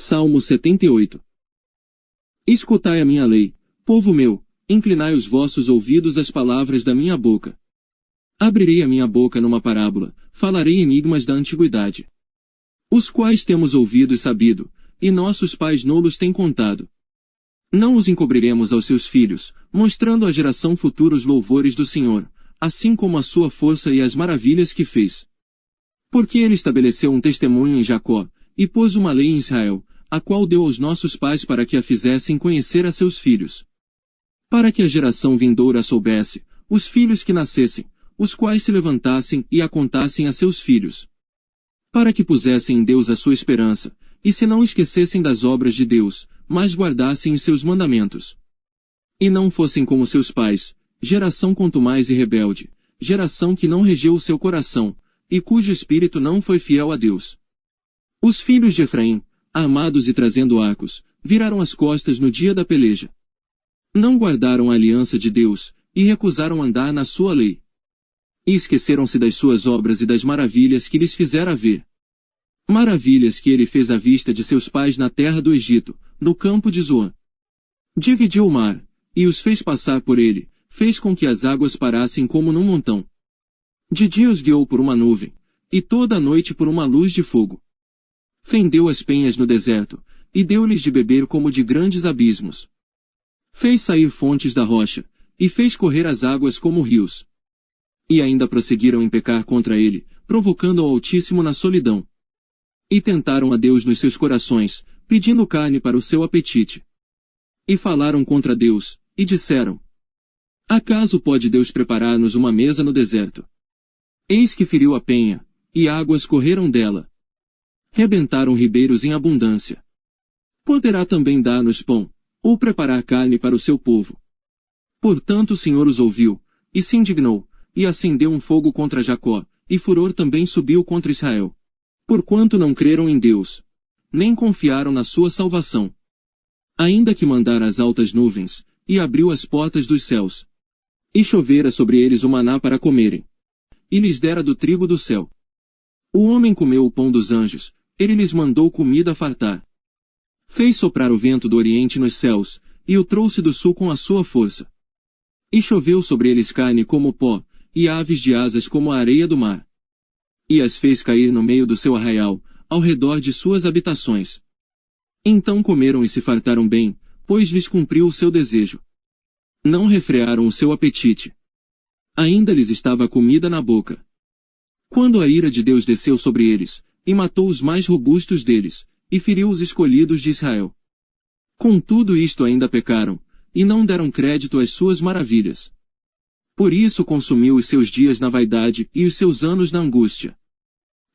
Salmo 78. Escutai a minha lei, povo meu, inclinai os vossos ouvidos às palavras da minha boca. Abrirei a minha boca numa parábola, falarei enigmas da antiguidade, os quais temos ouvido e sabido, e nossos pais nos têm contado. Não os encobriremos aos seus filhos, mostrando à geração futura os louvores do Senhor, assim como a sua força e as maravilhas que fez. Porque ele estabeleceu um testemunho em Jacó, e pôs uma lei em Israel, a qual deu aos nossos pais para que a fizessem conhecer a seus filhos. Para que a geração vindoura soubesse, os filhos que nascessem, os quais se levantassem e a contassem a seus filhos. Para que pusessem em Deus a sua esperança, e se não esquecessem das obras de Deus, mas guardassem os seus mandamentos. E não fossem como seus pais, geração contumaz e rebelde, geração que não regeu o seu coração, e cujo espírito não foi fiel a Deus. Os filhos de Efraim, armados e trazendo arcos, viraram as costas no dia da peleja. Não guardaram a aliança de Deus, e recusaram andar na sua lei. E esqueceram-se das suas obras e das maravilhas que lhes fizera ver. Maravilhas que ele fez à vista de seus pais na terra do Egito, no campo de Zoan. Dividiu o mar, e os fez passar por ele, fez com que as águas parassem como num montão. De dia os guiou por uma nuvem, e toda a noite por uma luz de fogo. Fendeu as penhas no deserto, e deu-lhes de beber como de grandes abismos. Fez sair fontes da rocha, e fez correr as águas como rios. E ainda prosseguiram em pecar contra ele, provocando ao Altíssimo na solidão. E tentaram a Deus nos seus corações, pedindo carne para o seu apetite. E falaram contra Deus, e disseram: acaso pode Deus preparar-nos uma mesa no deserto? Eis que feriu a penha, e águas correram dela. Rebentaram ribeiros em abundância. Poderá também dar-nos pão, ou preparar carne para o seu povo. Portanto o Senhor os ouviu, e se indignou, e acendeu um fogo contra Jacó, e furor também subiu contra Israel. Porquanto não creram em Deus, nem confiaram na sua salvação. Ainda que mandara as altas nuvens, e abriu as portas dos céus. E chovera sobre eles o maná para comerem. E lhes dera do trigo do céu. O homem comeu o pão dos anjos, ele lhes mandou comida a fartar. Fez soprar o vento do oriente nos céus, e o trouxe do sul com a sua força. E choveu sobre eles carne como pó, e aves de asas como a areia do mar. E as fez cair no meio do seu arraial, ao redor de suas habitações. Então comeram e se fartaram bem, pois lhes cumpriu o seu desejo. Não refrearam o seu apetite. Ainda lhes estava a comida na boca. Quando a ira de Deus desceu sobre eles, e matou os mais robustos deles, e feriu os escolhidos de Israel. Com tudo isto ainda pecaram, e não deram crédito às suas maravilhas. Por isso consumiu os seus dias na vaidade e os seus anos na angústia.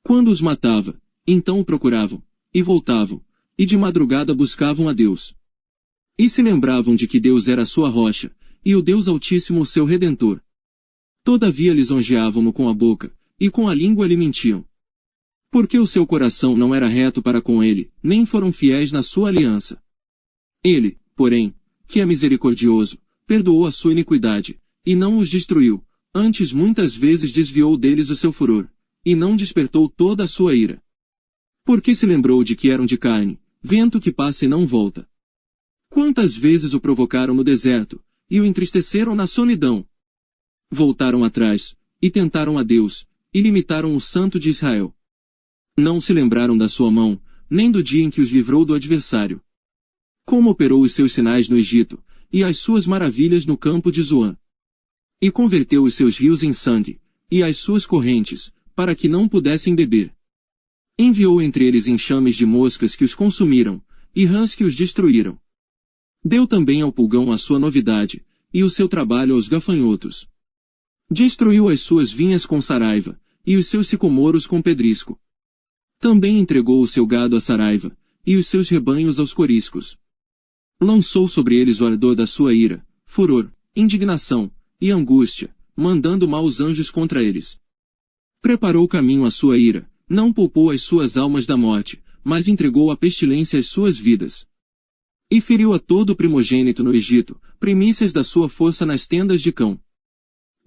Quando os matava, então o procuravam, e voltavam, e de madrugada buscavam a Deus. E se lembravam de que Deus era a sua rocha, e o Deus Altíssimo o seu Redentor. Todavia lisonjeavam-no com a boca, e com a língua lhe mentiam. Porque o seu coração não era reto para com ele, nem foram fiéis na sua aliança. Ele, porém, que é misericordioso, perdoou a sua iniquidade, e não os destruiu, antes muitas vezes desviou deles o seu furor, e não despertou toda a sua ira. Porque se lembrou de que eram de carne, vento que passa e não volta. Quantas vezes o provocaram no deserto, e o entristeceram na solidão? Voltaram atrás, e tentaram a Deus, e limitaram o Santo de Israel. Não se lembraram da sua mão, nem do dia em que os livrou do adversário. Como operou os seus sinais no Egito, e as suas maravilhas no campo de Zoan. E converteu os seus rios em sangue, e as suas correntes, para que não pudessem beber. Enviou entre eles enxames de moscas que os consumiram, e rãs que os destruíram. Deu também ao pulgão a sua novidade, e o seu trabalho aos gafanhotos. Destruiu as suas vinhas com saraiva, e os seus sicomoros com pedrisco. Também entregou o seu gado à saraiva, e os seus rebanhos aos coriscos. Lançou sobre eles o ardor da sua ira, furor, indignação, e angústia, mandando maus anjos contra eles. Preparou caminho à sua ira, não poupou as suas almas da morte, mas entregou à pestilência as suas vidas. E feriu a todo o primogênito no Egito, primícias da sua força nas tendas de cão.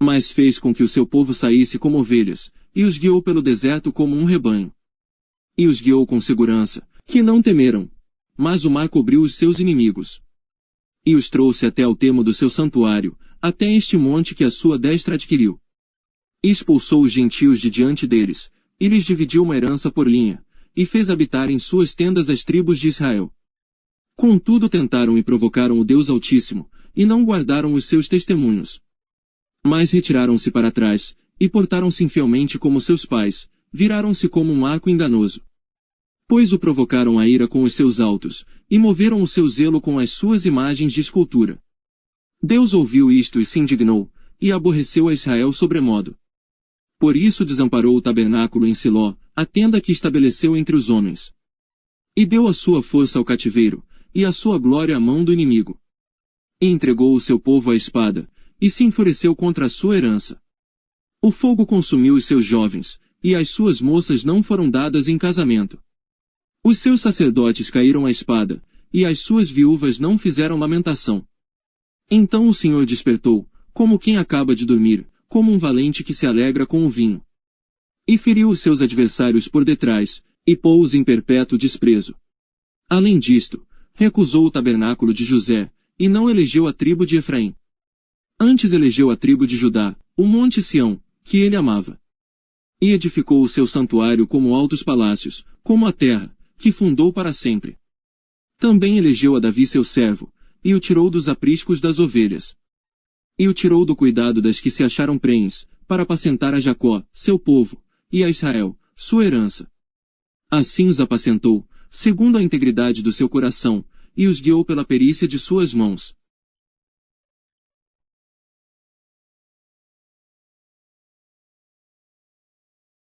Mas fez com que o seu povo saísse como ovelhas, e os guiou pelo deserto como um rebanho. E os guiou com segurança, que não temeram. mas o mar cobriu os seus inimigos. E os trouxe até ao termo do seu santuário, até este monte que a sua destra adquiriu. E expulsou os gentios de diante deles, e lhes dividiu uma herança por linha, e fez habitar em suas tendas as tribos de Israel. Contudo tentaram e provocaram o Deus Altíssimo, e não guardaram os seus testemunhos. Mas retiraram-se para trás, e portaram-se infielmente como seus pais, viraram-se como um arco enganoso. Pois o provocaram a ira com os seus altos, e moveram o seu zelo com as suas imagens de escultura. Deus ouviu isto e se indignou, e aborreceu a Israel sobremodo. Por isso desamparou o tabernáculo em Siló, a tenda que estabeleceu entre os homens. E deu a sua força ao cativeiro, e a sua glória à mão do inimigo. E entregou o seu povo à espada, e se enfureceu contra a sua herança. O fogo consumiu os seus jovens, e as suas moças não foram dadas em casamento. Os seus sacerdotes caíram à espada, e as suas viúvas não fizeram lamentação. Então o Senhor despertou, como quem acaba de dormir, como um valente que se alegra com o vinho. E feriu os seus adversários por detrás, e pô-os em perpétuo desprezo. Além disto, recusou o tabernáculo de José, e não elegeu a tribo de Efraim. Antes elegeu a tribo de Judá, o monte Sião, que ele amava. E edificou o seu santuário como altos palácios, como a terra, que fundou para sempre. Também elegeu a Davi seu servo, e o tirou dos apriscos das ovelhas. E o tirou do cuidado das que se acharam prenhes, para apacentar a Jacó, seu povo, e a Israel, sua herança. Assim os apacentou, segundo a integridade do seu coração, e os guiou pela perícia de suas mãos.